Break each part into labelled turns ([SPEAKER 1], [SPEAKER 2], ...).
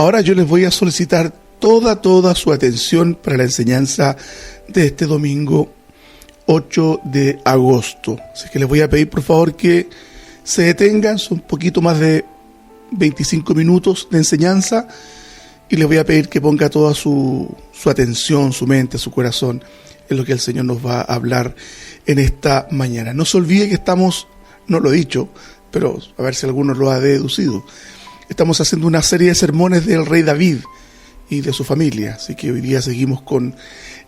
[SPEAKER 1] Ahora yo les voy a solicitar toda su atención para la enseñanza de este domingo 8 de agosto. Así que les voy a pedir por favor que se detengan, son un poquito más de 25 minutos de enseñanza, y les voy a pedir que ponga toda su atención, su mente, su corazón en lo que el Señor nos va a hablar en esta mañana. No se olvide que estamos, no lo he dicho, pero a ver si alguno lo ha deducido, estamos haciendo una serie de sermones del rey David y de su familia, así que hoy día seguimos con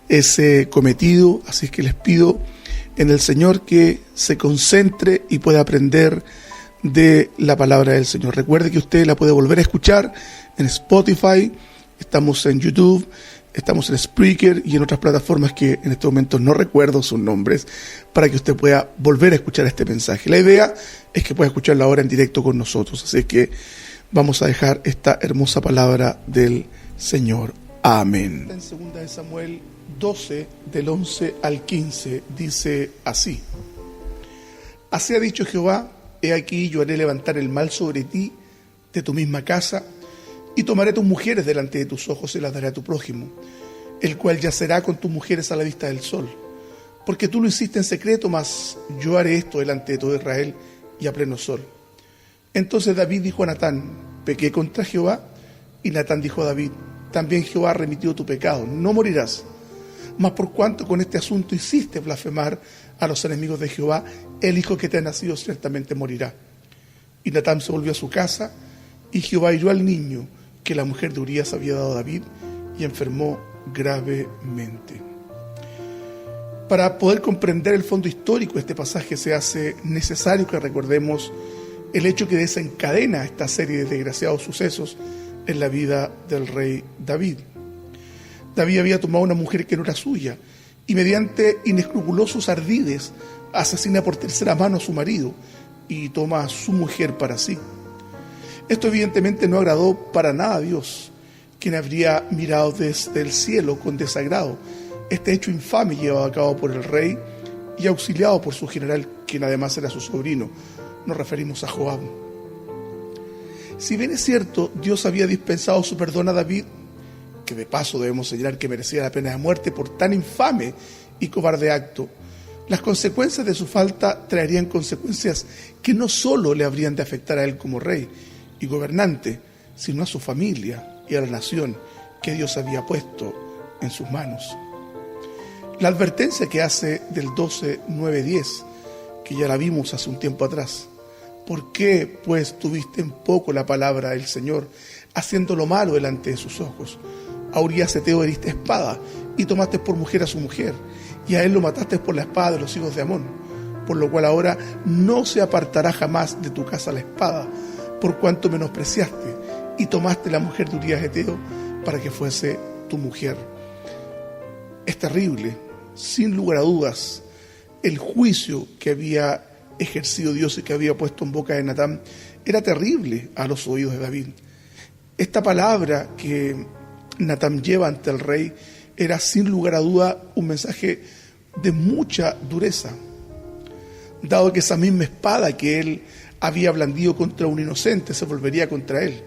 [SPEAKER 1] ese cometido. Así que les pido en el Señor que se concentre y pueda aprender de la palabra del Señor. Recuerde que usted la puede volver a escuchar en Spotify, estamos en YouTube, estamos en Spreaker y en otras plataformas que en este momento no recuerdo sus nombres, para que usted pueda volver a escuchar este mensaje. La idea es que pueda escucharlo ahora en directo con nosotros, así que vamos a dejar esta hermosa palabra del Señor. Amén. En 2 de Samuel 12, del 11 al 15, dice así: Así ha dicho Jehová, he aquí yo haré levantar el mal sobre ti de tu misma casa, y tomaré tus mujeres delante de tus ojos y las daré a tu prójimo, el cual yacerá con tus mujeres a la vista del sol. Porque tú lo hiciste en secreto, mas yo haré esto delante de todo Israel y a pleno sol. Entonces David dijo a Natán: pequé contra Jehová. Y Natán dijo a David: también Jehová ha remitido tu pecado, no morirás. Mas por cuanto con este asunto hiciste blasfemar a los enemigos de Jehová, el hijo que te ha nacido ciertamente morirá. Y Natán se volvió a su casa, y Jehová hirió al niño que la mujer de Urías había dado a David, y enfermó gravemente. Para poder comprender el fondo histórico de este pasaje, se hace necesario que recordemos el hecho que desencadena esta serie de desgraciados sucesos en la vida del rey David. David había tomado una mujer que no era suya, y mediante inescrupulosos ardides asesina por tercera mano a su marido y toma a su mujer para sí. Esto evidentemente no agradó para nada a Dios, quien habría mirado desde el cielo con desagrado este hecho infame llevado a cabo por el rey y auxiliado por su general, quien además era su sobrino. Nos referimos a Joab. Si bien es cierto, Dios había dispensado su perdón a David, que de paso debemos señalar que merecía la pena de muerte por tan infame y cobarde acto, las consecuencias de su falta traerían consecuencias que no solo le habrían de afectar a él como rey y gobernante, sino a su familia y a la nación que Dios había puesto en sus manos. La advertencia que hace del 12, 9, 10, que ya la vimos hace un tiempo atrás: ¿por qué pues tuviste en poco la palabra del Señor, haciendo lo malo delante de sus ojos? A Urías heteo heriste espada, y tomaste por mujer a su mujer, y a él lo mataste por la espada de los hijos de Amón, por lo cual ahora no se apartará jamás de tu casa la espada, por cuanto menospreciaste y tomaste la mujer de Urías heteo para que fuese tu mujer. Es terrible, sin lugar a dudas, el juicio que había ejercido Dios y que había puesto en boca de Natán era terrible a los oídos de David. Esta palabra que Natán lleva ante el rey era sin lugar a duda un mensaje de mucha dureza, dado que esa misma espada que él había blandido contra un inocente se volvería contra él.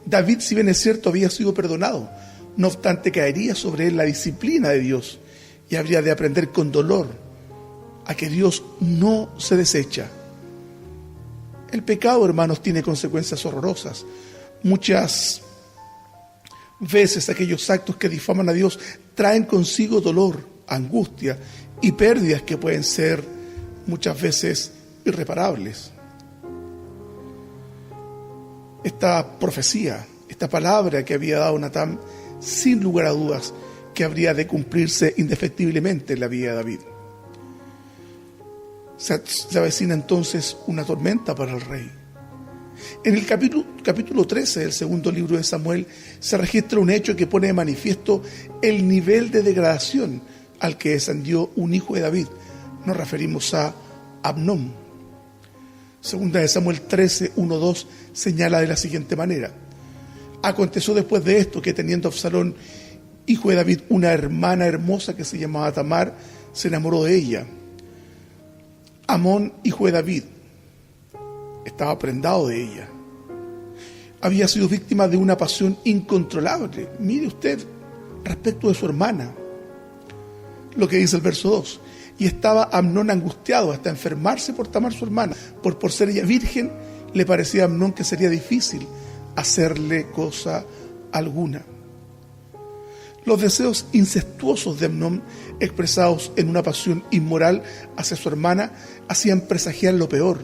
[SPEAKER 1] David, si bien es cierto, había sido perdonado, no obstante caería sobre él la disciplina de Dios y habría de aprender con dolor a que Dios no se desecha. El pecado, hermanos, tiene consecuencias horrorosas. Muchas veces aquellos actos que difaman a Dios traen consigo dolor, angustia y pérdidas que pueden ser muchas veces irreparables. Esta profecía, esta palabra que había dado Natán, sin lugar a dudas, que habría de cumplirse indefectiblemente en la vida de David. Se avecina entonces una tormenta para el rey. En el capítulo 13 del segundo libro de Samuel se registra un hecho que pone de manifiesto el nivel de degradación al que descendió un hijo de David. Nos referimos a Amnón. Segunda de Samuel 13, 1, 2 señala de la siguiente manera: aconteció después de esto que, teniendo Absalón, hijo de David, una hermana hermosa que se llamaba Tamar, se enamoró de ella. Amnón, hijo de David, estaba prendado de ella. había sido víctima de una pasión incontrolable. Mire usted, respecto de su hermana, lo que dice el verso 2. Y estaba Amnón angustiado hasta enfermarse por Tamar su hermana. Por ser ella virgen, le parecía a Amnón que sería difícil hacerle cosa alguna. Los deseos incestuosos de Amnón, expresados en una pasión inmoral hacia su hermana, hacían presagiar lo peor.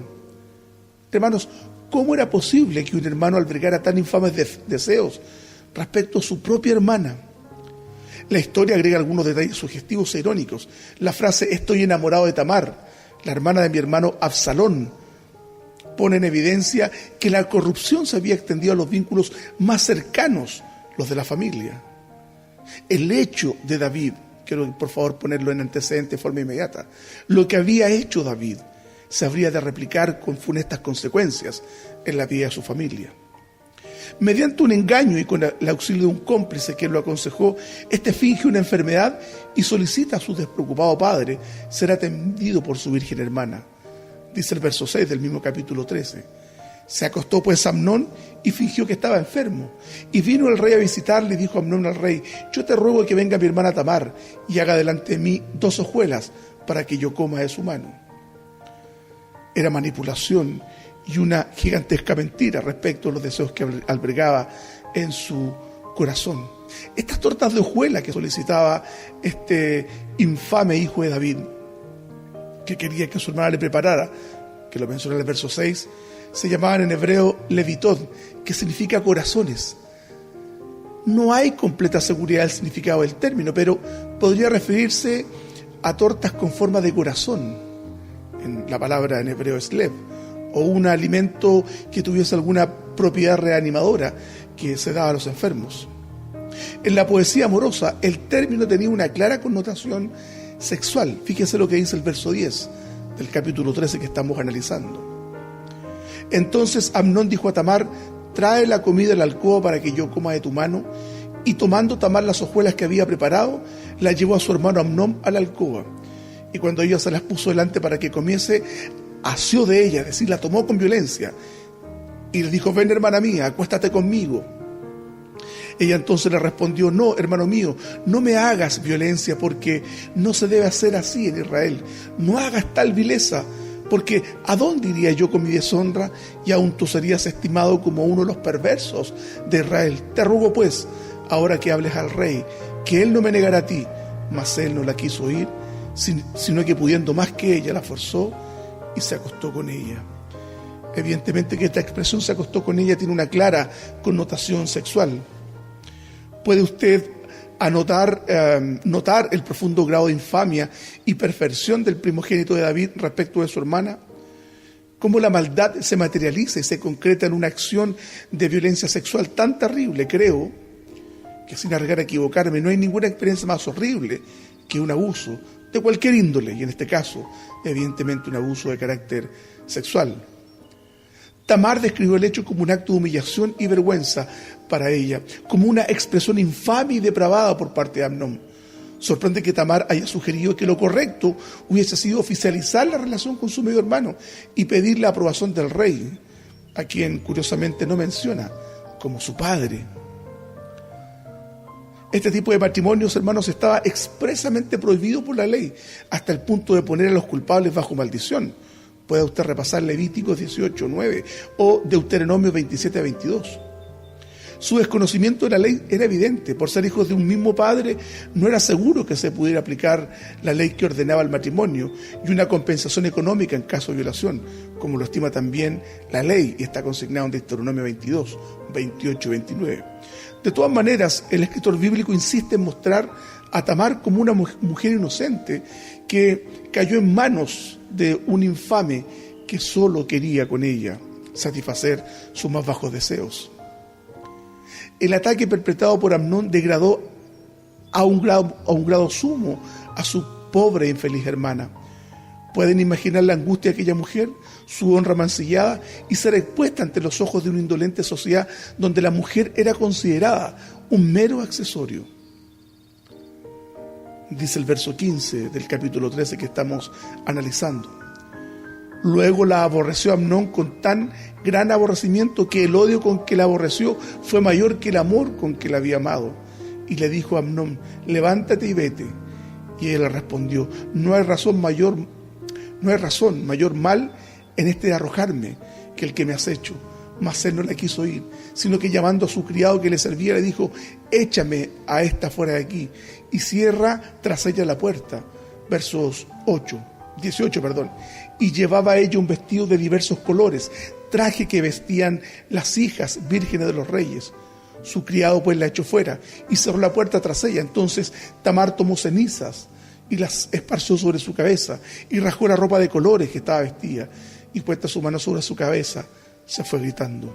[SPEAKER 1] Hermanos, ¿cómo era posible que un hermano albergara tan infames deseos respecto a su propia hermana? La historia agrega algunos detalles sugestivos e irónicos. La frase "estoy enamorado de Tamar, la hermana de mi hermano Absalón", pone en evidencia que la corrupción se había extendido a los vínculos más cercanos, los de la familia. El hecho de David, quiero por favor ponerlo en antecedente de forma inmediata, lo que había hecho David se habría de replicar con funestas consecuencias en la vida de su familia. Mediante un engaño y con el auxilio de un cómplice que lo aconsejó, finge una enfermedad y solicita a su despreocupado padre ser atendido por su virgen hermana. Dice el verso 6 del mismo capítulo 13. Se acostó pues Amnón y fingió que estaba enfermo. Y vino el rey a visitarle y dijo Amnón al rey: yo te ruego que venga mi hermana Tamar y haga delante de mí 2 hojuelas para que yo coma de su mano. Era manipulación y una gigantesca mentira respecto a los deseos que albergaba en su corazón. Estas tortas de hojuela que solicitaba este infame hijo de David, que quería que su hermana le preparara, que lo menciona en el verso 6, se llamaban en hebreo levitod, que significa corazones. No hay completa seguridad del significado del término, pero podría referirse a tortas con forma de corazón. En la palabra en hebreo es lev, o un alimento que tuviese alguna propiedad reanimadora que se daba a los enfermos. En la poesía amorosa, el término tenía una clara connotación sexual. Fíjese lo que dice el verso 10 del capítulo 13 que estamos analizando. Entonces Amnón dijo a Tamar: trae la comida de la alcoba para que yo coma de tu mano. Y tomando Tamar las hojuelas que había preparado, las llevó a su hermano Amnón a la alcoba. Y cuando ella se las puso delante para que comiese, asió de ella, es decir, la tomó con violencia. Y le dijo: ven, hermana mía, acuéstate conmigo. Ella entonces le respondió: no, hermano mío, no me hagas violencia, porque no se debe hacer así en Israel. No hagas tal vileza, porque ¿a dónde iría yo con mi deshonra? Y aún tú serías estimado como uno de los perversos de Israel. Te ruego pues, ahora que hables al rey, que él no me negará a ti. Mas él no la quiso oír, sino que pudiendo más que ella, la forzó y se acostó con ella. Evidentemente que esta expresión "se acostó con ella" tiene una clara connotación sexual. ¿Puede usted notar el profundo grado de infamia y perversión del primogénito de David respecto de su hermana? Cómo la maldad se materializa y se concreta en una acción de violencia sexual tan terrible. Creo que, sin arriesgar a equivocarme, no hay ninguna experiencia más horrible que un abuso de cualquier índole, y en este caso, evidentemente, un abuso de carácter sexual. Tamar describió el hecho como un acto de humillación y vergüenza para ella, como una expresión infame y depravada por parte de Amnón. Sorprende que Tamar haya sugerido que lo correcto hubiese sido oficializar la relación con su medio hermano y pedir la aprobación del rey, a quien curiosamente no menciona como su padre. Este tipo de matrimonios, hermanos, estaba expresamente prohibido por la ley, hasta el punto de poner a los culpables bajo maldición. Puede usted repasar Levíticos 18:9 o Deuteronomio 27:22. Su desconocimiento de la ley era evidente. Por ser hijos de un mismo padre, no era seguro que se pudiera aplicar la ley que ordenaba el matrimonio y una compensación económica en caso de violación, como lo estima también la ley y está consignado en Deuteronomio 22, 28 y 29. De todas maneras, el escritor bíblico insiste en mostrar a Tamar como una mujer inocente que cayó en manos de un infame que solo quería con ella satisfacer sus más bajos deseos. El ataque perpetrado por Amnón degradó a un grado sumo a su pobre e infeliz hermana. ¿Pueden imaginar la angustia de aquella mujer, su honra mancillada y ser expuesta ante los ojos de una indolente sociedad donde la mujer era considerada un mero accesorio? Dice el verso 15 del capítulo 13 que estamos analizando. Luego la aborreció Amnón con tan gran aborrecimiento que el odio con que la aborreció fue mayor que el amor con que la había amado. Y le dijo a Amnón: levántate y vete. Y él le respondió: no hay razón mayor mal en este de arrojarme que el que me has hecho. Mas él no la quiso ir, sino que llamando a su criado que le servía, le dijo: échame a esta fuera de aquí, y cierra tras ella la puerta. Versos 18. Y llevaba a ella un vestido de diversos colores, traje que vestían las hijas vírgenes de los reyes. Su criado pues la echó fuera y cerró la puerta tras ella. Entonces Tamar tomó cenizas y las esparció sobre su cabeza, y rasgó la ropa de colores que estaba vestida, y puesta su mano sobre su cabeza, se fue gritando.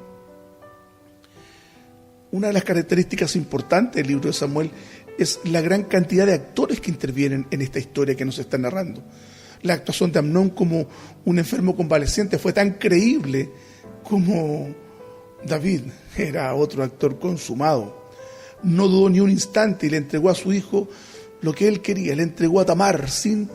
[SPEAKER 1] Una de las características importantes del libro de Samuel es la gran cantidad de actores que intervienen en esta historia que nos está narrando. La actuación de Amnón como un enfermo convaleciente fue tan creíble como David era otro actor consumado. No dudó ni un instante y le entregó a su hijo lo que él quería. Le entregó a Tamar sin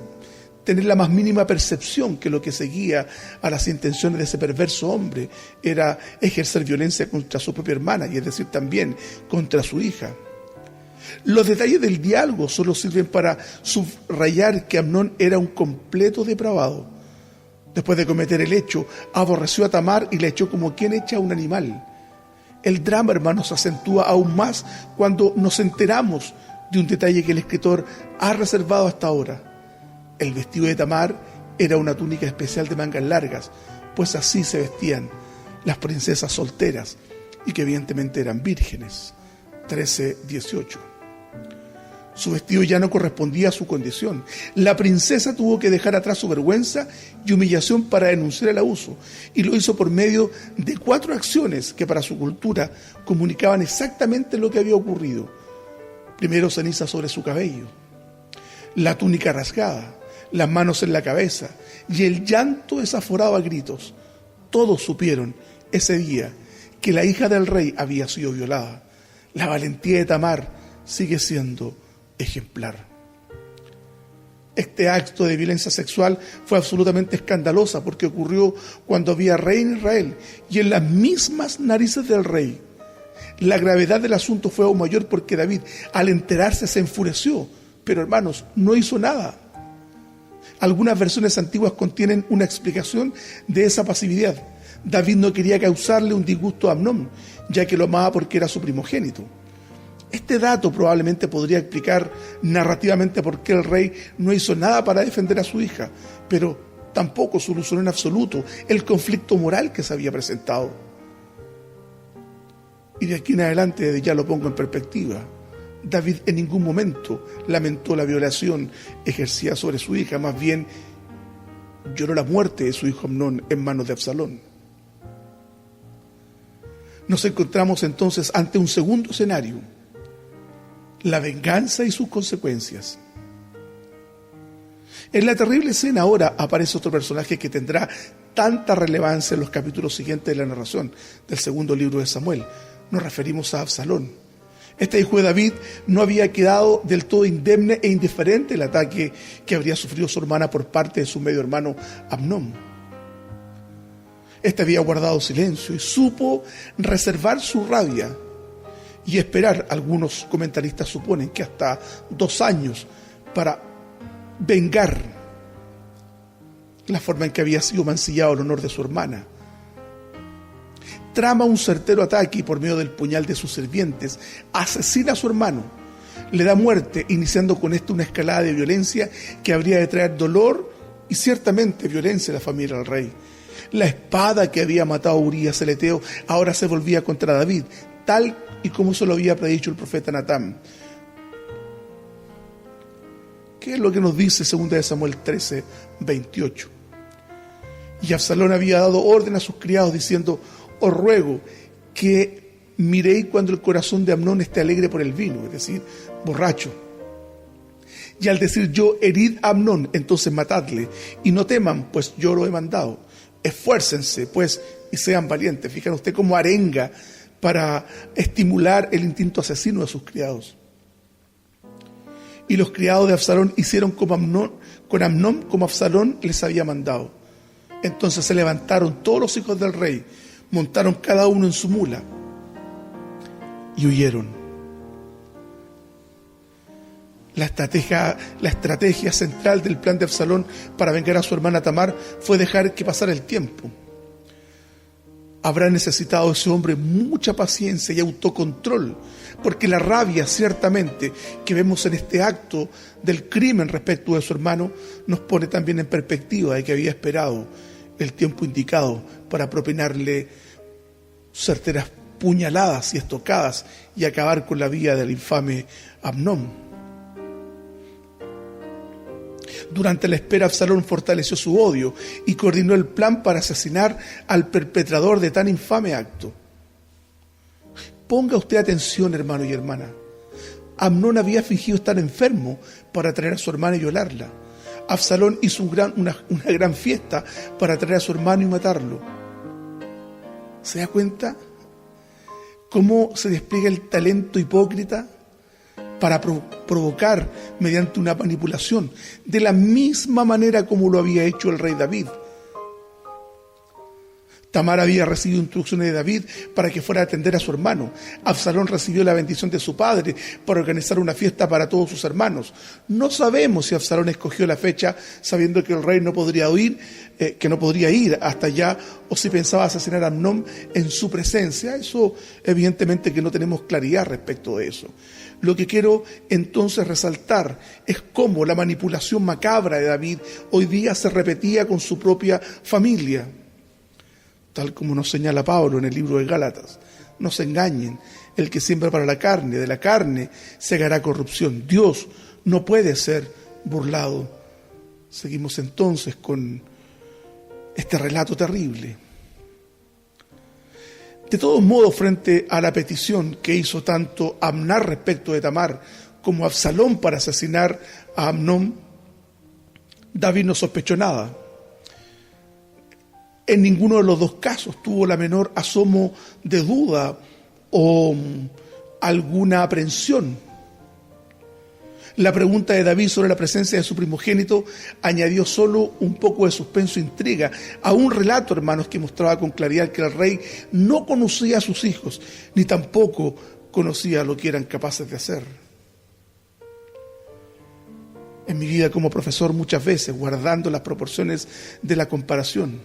[SPEAKER 1] tener la más mínima percepción que lo que seguía a las intenciones de ese perverso hombre era ejercer violencia contra su propia hermana, y es decir, también contra su hija. Los detalles del diálogo solo sirven para subrayar que Amnón era un completo depravado. Después de cometer el hecho, aborreció a Tamar y la echó como quien echa a un animal. El drama, hermanos, se acentúa aún más cuando nos enteramos de un detalle que el escritor ha reservado hasta ahora. El vestido de Tamar era una túnica especial de mangas largas, pues así se vestían las princesas solteras y que evidentemente eran vírgenes. 13:18. Su vestido ya no correspondía a su condición. La princesa tuvo que dejar atrás su vergüenza y humillación para denunciar el abuso, y lo hizo por medio de 4 acciones que para su cultura comunicaban exactamente lo que había ocurrido. Primero, ceniza sobre su cabello, la túnica rasgada, las manos en la cabeza y el llanto desaforado a gritos. Todos supieron ese día que la hija del rey había sido violada. La valentía de Tamar sigue siendo ejemplar. Este acto de violencia sexual fue absolutamente escandalosa porque ocurrió cuando había rey en Israel y en las mismas narices del rey. La gravedad del asunto fue aún mayor porque David, al enterarse, se enfureció, pero hermanos, no hizo nada. Algunas versiones antiguas contienen una explicación de esa pasividad. David no quería causarle un disgusto a Amnón, ya que lo amaba porque era su primogénito. Este dato probablemente podría explicar narrativamente por qué el rey no hizo nada para defender a su hija, pero tampoco solucionó en absoluto el conflicto moral que se había presentado. Y de aquí en adelante ya lo pongo en perspectiva. David en ningún momento lamentó la violación ejercida sobre su hija, más bien lloró la muerte de su hijo Amnón en manos de Absalón. Nos encontramos entonces ante un segundo escenario: la venganza y sus consecuencias. En la terrible escena ahora aparece otro personaje que tendrá tanta relevancia en los capítulos siguientes de la narración del segundo libro de Samuel. Nos referimos a Absalón. Este hijo de David no había quedado del todo indemne e indiferente al ataque que habría sufrido su hermana por parte de su medio hermano Amnón. Este había guardado silencio y supo reservar su rabia y esperar. Algunos comentaristas suponen que hasta 2 años para vengar la forma en que había sido mancillado el honor de su hermana. Trama un certero ataque y por medio del puñal de sus sirvientes asesina a su hermano. Le da muerte, iniciando con esto una escalada de violencia que habría de traer dolor y ciertamente violencia a la familia del rey. La espada que había matado a Urías el Eteo ahora se volvía contra David, tal y como se lo había predicho el profeta Natán. ¿Qué es lo que nos dice 2 Samuel 13:28? Y Absalón había dado orden a sus criados diciendo: os ruego que miréis cuando el corazón de Amnón esté alegre por el vino, es decir, borracho. Y al decir yo, herid a Amnón, entonces matadle, y no teman, pues yo lo he mandado. Esfuércense, pues, y sean valientes. Fíjense usted cómo arenga para estimular el instinto asesino de sus criados. Y los criados de Absalón hicieron con Amnón como Absalón les había mandado. Entonces se levantaron todos los hijos del rey, montaron cada uno en su mula y huyeron. La estrategia central del plan de Absalón para vengar a su hermana Tamar fue dejar que pasara el tiempo. Habrá necesitado ese hombre mucha paciencia y autocontrol, porque la rabia, ciertamente, que vemos en este acto del crimen respecto de su hermano, nos pone también en perspectiva de que había esperado el tiempo indicado para propinarle certeras puñaladas y estocadas y acabar con la vida del infame Amnón. Durante la espera, Absalón fortaleció su odio y coordinó el plan para asesinar al perpetrador de tan infame acto. Ponga usted atención, hermano y hermana. Amnón había fingido estar enfermo para traer a su hermana y violarla. Absalón hizo una gran fiesta para traer a su hermano y matarlo. ¿Se da cuenta cómo se despliega el talento hipócrita para provocar mediante una manipulación, de la misma manera como lo había hecho el rey David? Tamar había recibido instrucciones de David para que fuera a atender a su hermano. Absalón recibió la bendición de su padre para organizar una fiesta para todos sus hermanos. No sabemos si Absalón escogió la fecha sabiendo que el rey no podría ir hasta allá, o si pensaba asesinar a Amnón en su presencia. Eso evidentemente que no tenemos claridad respecto de eso. Lo que quiero entonces resaltar es cómo la manipulación macabra de David hoy día se repetía con su propia familia. Tal como nos señala Pablo en el libro de Gálatas: no se engañen, el que siembra para la carne, de la carne segará corrupción. Dios no puede ser burlado. Seguimos entonces con este relato terrible. De todos modos, frente a la petición que hizo tanto Amnar respecto de Tamar como Absalón para asesinar a Amnón, David no sospechó nada. En ninguno de los dos casos tuvo la menor asomo de duda o alguna aprensión. La pregunta de David sobre la presencia de su primogénito añadió solo un poco de suspenso e intriga a un relato, hermanos, que mostraba con claridad que el rey no conocía a sus hijos, ni tampoco conocía lo que eran capaces de hacer. En mi vida como profesor, muchas veces, guardando las proporciones de la comparación,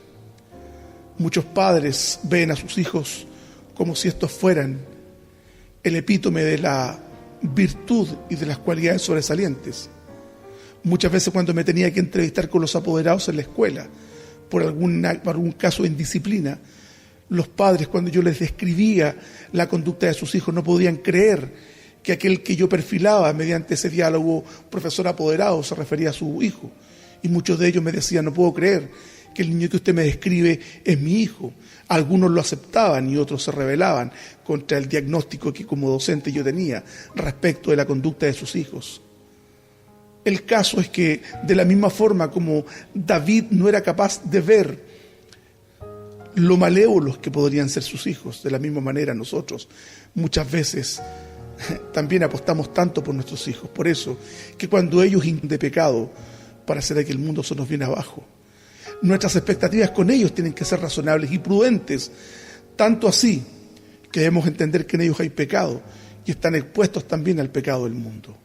[SPEAKER 1] muchos padres ven a sus hijos como si estos fueran el epítome de la virtud y de las cualidades sobresalientes. Muchas veces, cuando me tenía que entrevistar con los apoderados en la escuela por algún caso de indisciplina, los padres, cuando yo les describía la conducta de sus hijos, no podían creer que aquel que yo perfilaba mediante ese diálogo profesor apoderado se refería a su hijo. Y muchos de ellos me decían: no puedo creer que el niño que usted me describe es mi hijo. Algunos lo aceptaban y otros se rebelaban contra el diagnóstico que como docente yo tenía respecto de la conducta de sus hijos. El caso es que, de la misma forma como David no era capaz de ver lo malévolos que podrían ser sus hijos, de la misma manera nosotros muchas veces también apostamos tanto por nuestros hijos. Por eso que cuando ellos de pecado, parece que el mundo se nos viene abajo. Nuestras expectativas con ellos tienen que ser razonables y prudentes, tanto así que debemos entender que en ellos hay pecado y están expuestos también al pecado del mundo.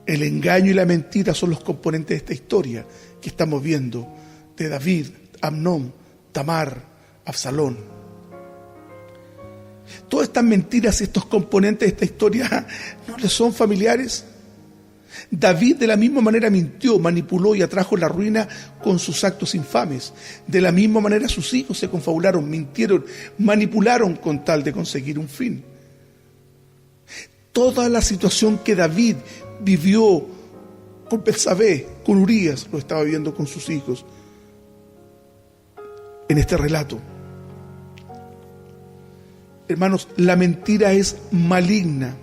[SPEAKER 1] El engaño y la mentira son los componentes de esta historia que estamos viendo de David, Amnón, Tamar, Absalón. Todas estas mentiras y estos componentes de esta historia no les son familiares. David de la misma manera mintió, manipuló y atrajo la ruina con sus actos infames. De la misma manera sus hijos se confabularon, mintieron, manipularon con tal de conseguir un fin. Toda la situación que David vivió con Betsabé, con Urías, lo estaba viviendo con sus hijos en este relato. Hermanos, la mentira es maligna.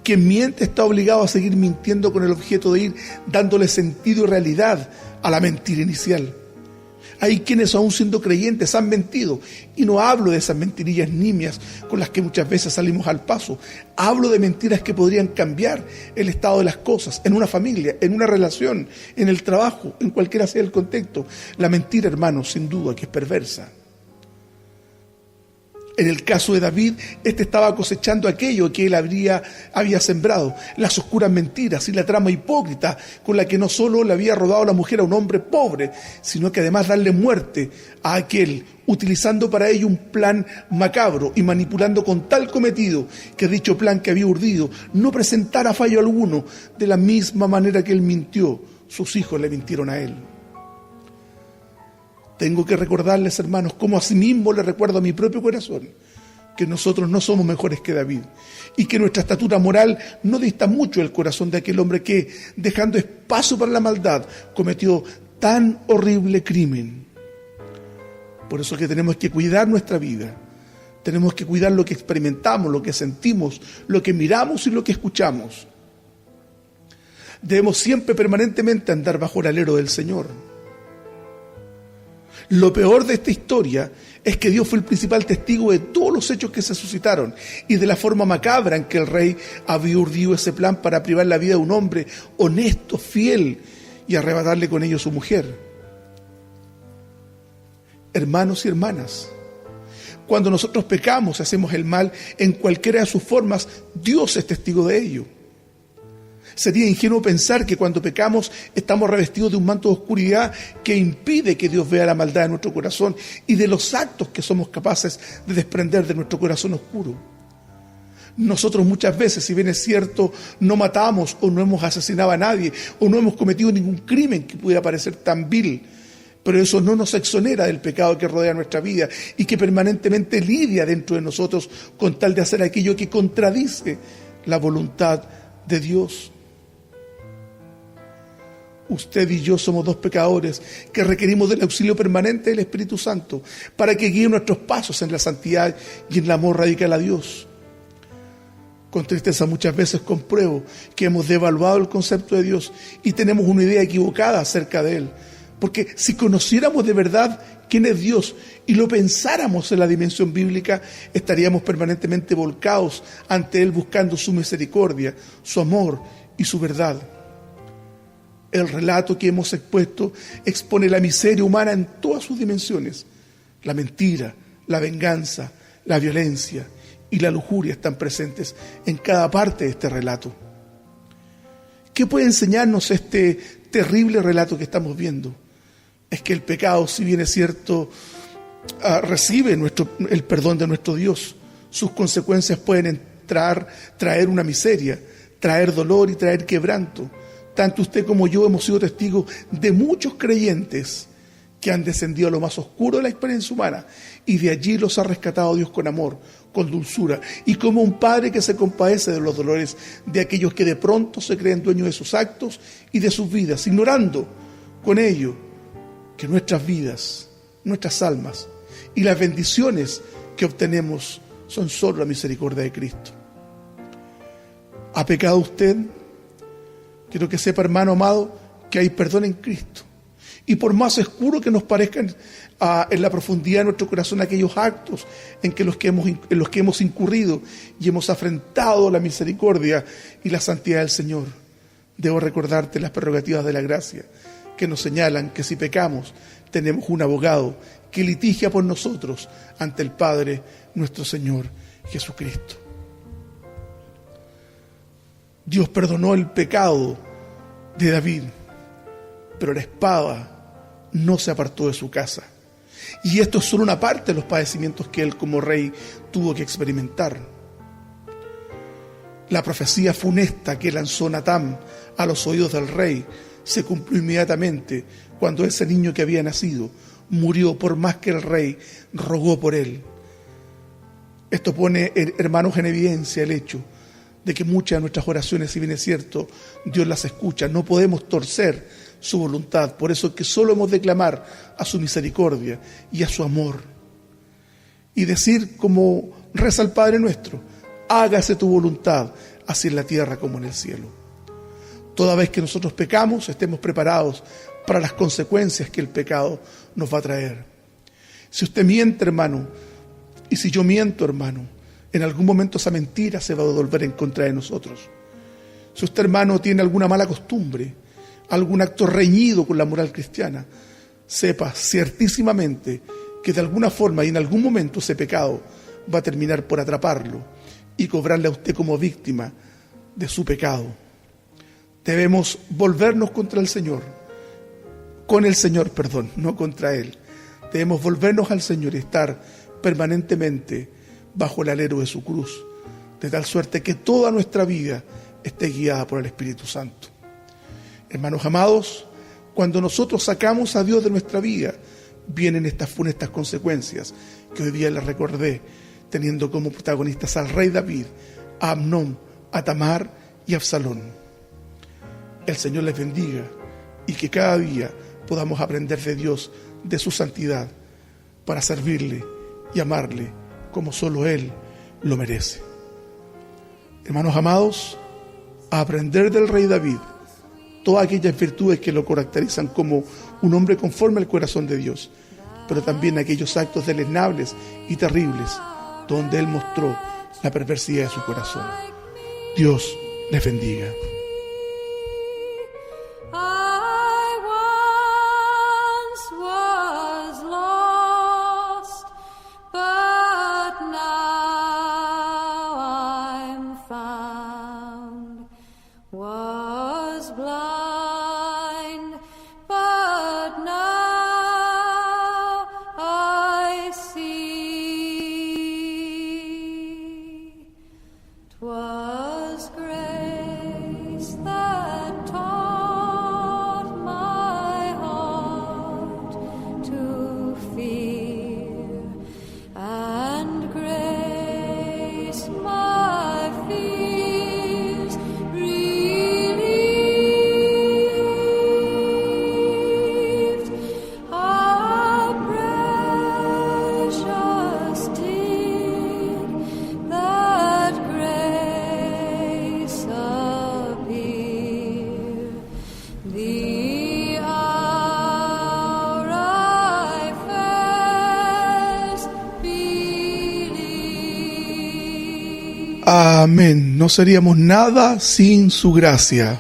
[SPEAKER 1] Quien miente está obligado a seguir mintiendo con el objeto de ir dándole sentido y realidad a la mentira inicial. Hay quienes aún siendo creyentes han mentido. Y no hablo de esas mentirillas nimias con las que muchas veces salimos al paso. Hablo de mentiras que podrían cambiar el estado de las cosas en una familia, en una relación, en el trabajo, en cualquiera sea el contexto. La mentira, hermanos, sin duda que es perversa. En el caso de David, estaba cosechando aquello que él había sembrado, las oscuras mentiras y la trama hipócrita con la que no solo le había robado la mujer a un hombre pobre, sino que además darle muerte a aquel, utilizando para ello un plan macabro y manipulando con tal cometido que dicho plan que había urdido no presentara fallo alguno. De la misma manera que él mintió, sus hijos le mintieron a él. Tengo que recordarles, hermanos, como asimismo le recuerdo a mi propio corazón, que nosotros no somos mejores que David y que nuestra estatura moral no dista mucho del corazón de aquel hombre que, dejando espacio para la maldad, cometió tan horrible crimen. Por eso que tenemos que cuidar nuestra vida, tenemos que cuidar lo que experimentamos, lo que sentimos, lo que miramos y lo que escuchamos. Debemos siempre permanentemente andar bajo el alero del Señor. Lo peor de esta historia es que Dios fue el principal testigo de todos los hechos que se suscitaron y de la forma macabra en que el rey había urdido ese plan para privar la vida de un hombre honesto, fiel y arrebatarle con ello a su mujer. Hermanos y hermanas, cuando nosotros pecamos, hacemos el mal en cualquiera de sus formas, Dios es testigo de ello. Sería ingenuo pensar que cuando pecamos estamos revestidos de un manto de oscuridad que impide que Dios vea la maldad de nuestro corazón y de los actos que somos capaces de desprender de nuestro corazón oscuro. Nosotros muchas veces, si bien es cierto, no matamos o no hemos asesinado a nadie o no hemos cometido ningún crimen que pudiera parecer tan vil, pero eso no nos exonera del pecado que rodea nuestra vida y que permanentemente lidia dentro de nosotros con tal de hacer aquello que contradice la voluntad de Dios. Usted y yo somos dos pecadores que requerimos del auxilio permanente del Espíritu Santo para que guíe nuestros pasos en la santidad y en el amor radical a Dios. Con tristeza muchas veces compruebo que hemos devaluado el concepto de Dios y tenemos una idea equivocada acerca de Él. Porque si conociéramos de verdad quién es Dios y lo pensáramos en la dimensión bíblica, estaríamos permanentemente volcados ante Él buscando su misericordia, su amor y su verdad. El relato que hemos expuesto expone la miseria humana en todas sus dimensiones. La mentira, la venganza, la violencia y la lujuria están presentes en cada parte de este relato. ¿Qué puede enseñarnos este terrible relato que estamos viendo? Es que el pecado, si bien es cierto, recibe el perdón de nuestro Dios. Sus consecuencias pueden traer una miseria, traer dolor y traer quebranto. Tanto usted como yo hemos sido testigos de muchos creyentes que han descendido a lo más oscuro de la experiencia humana y de allí los ha rescatado Dios con amor, con dulzura y como un padre que se compadece de los dolores de aquellos que de pronto se creen dueños de sus actos y de sus vidas, ignorando con ello que nuestras vidas, nuestras almas y las bendiciones que obtenemos son solo la misericordia de Cristo. ¿Ha pecado usted? Quiero que sepa, hermano amado, que hay perdón en Cristo. Y por más oscuro que nos parezcan en la profundidad de nuestro corazón aquellos actos en los que hemos incurrido y hemos afrentado la misericordia y la santidad del Señor, debo recordarte las prerrogativas de la gracia que nos señalan que si pecamos tenemos un abogado que litigia por nosotros ante el Padre nuestro Señor Jesucristo. Dios perdonó el pecado de David, pero la espada no se apartó de su casa. Y esto es solo una parte de los padecimientos que él como rey tuvo que experimentar. La profecía funesta que lanzó Natán a los oídos del rey se cumplió inmediatamente cuando ese niño que había nacido murió por más que el rey rogó por él. Esto pone, hermanos, en evidencia el hecho de que muchas de nuestras oraciones, si bien es cierto, Dios las escucha. No podemos torcer su voluntad, por eso es que solo hemos de clamar a su misericordia y a su amor. Y decir como reza el Padre nuestro: hágase tu voluntad, así en la tierra como en el cielo. toda vez que nosotros pecamos, estemos preparados para las consecuencias que el pecado nos va a traer. Si usted miente, hermano, y si yo miento, hermano, en algún momento esa mentira se va a devolver en contra de nosotros. Si usted, hermano, tiene alguna mala costumbre, algún acto reñido con la moral cristiana, sepa ciertísimamente que de alguna forma y en algún momento ese pecado va a terminar por atraparlo y cobrarle a usted como víctima de su pecado. Debemos volvernos contra el Señor, con el Señor, perdón, no contra Él. Debemos volvernos al Señor y estar permanentemente bajo el alero de su cruz, de tal suerte que toda nuestra vida esté guiada por el Espíritu Santo. Hermanos amados, cuando nosotros sacamos a Dios de nuestra vida, vienen estas funestas consecuencias que hoy día les recordé, teniendo como protagonistas al rey David, a Amnón, a Tamar y a Absalón. El Señor les bendiga y que cada día podamos aprender de Dios, de su santidad, para servirle y amarle como solo Él lo merece. Hermanos amados, a aprender del rey David todas aquellas virtudes que lo caracterizan como un hombre conforme al corazón de Dios, pero también aquellos actos deleznables y terribles donde Él mostró la perversidad de su corazón. Dios les bendiga. Amén. No seríamos nada sin su gracia.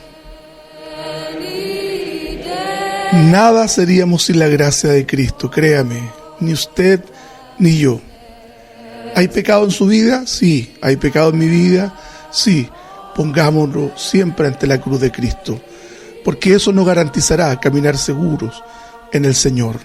[SPEAKER 1] Nada seríamos sin la gracia de Cristo, créame. Ni usted ni yo. ¿Hay pecado en su vida? Sí. ¿Hay pecado en mi vida? Sí. Pongámoslo siempre ante la cruz de Cristo, porque eso nos garantizará caminar seguros en el Señor.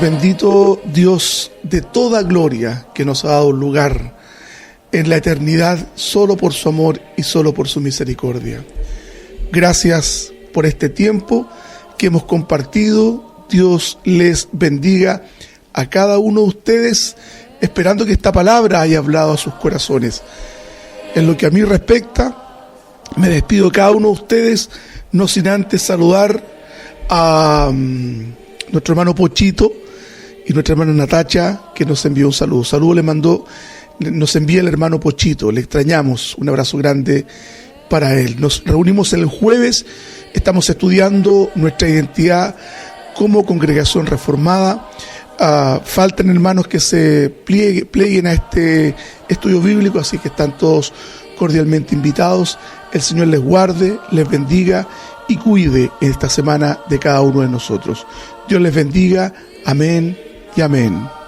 [SPEAKER 1] Bendito Dios de toda gloria, que nos ha dado lugar en la eternidad solo por su amor y solo por su misericordia. Gracias por este tiempo que hemos compartido. Dios les bendiga a cada uno de ustedes, esperando que esta palabra haya hablado a sus corazones. En lo que a mí respecta, me despido de cada uno de ustedes, no sin antes saludar a nuestro hermano Pochito y nuestra hermana Natacha, que nos envió un saludo. Saludo nos envía el hermano Pochito, le extrañamos, un abrazo grande para él. Nos reunimos el jueves, estamos estudiando nuestra identidad como congregación reformada. Faltan hermanos que se plieguen a este estudio bíblico, así que están todos cordialmente invitados. El Señor les guarde, les bendiga y cuide esta semana de cada uno de nosotros. Dios les bendiga. Amén y amén.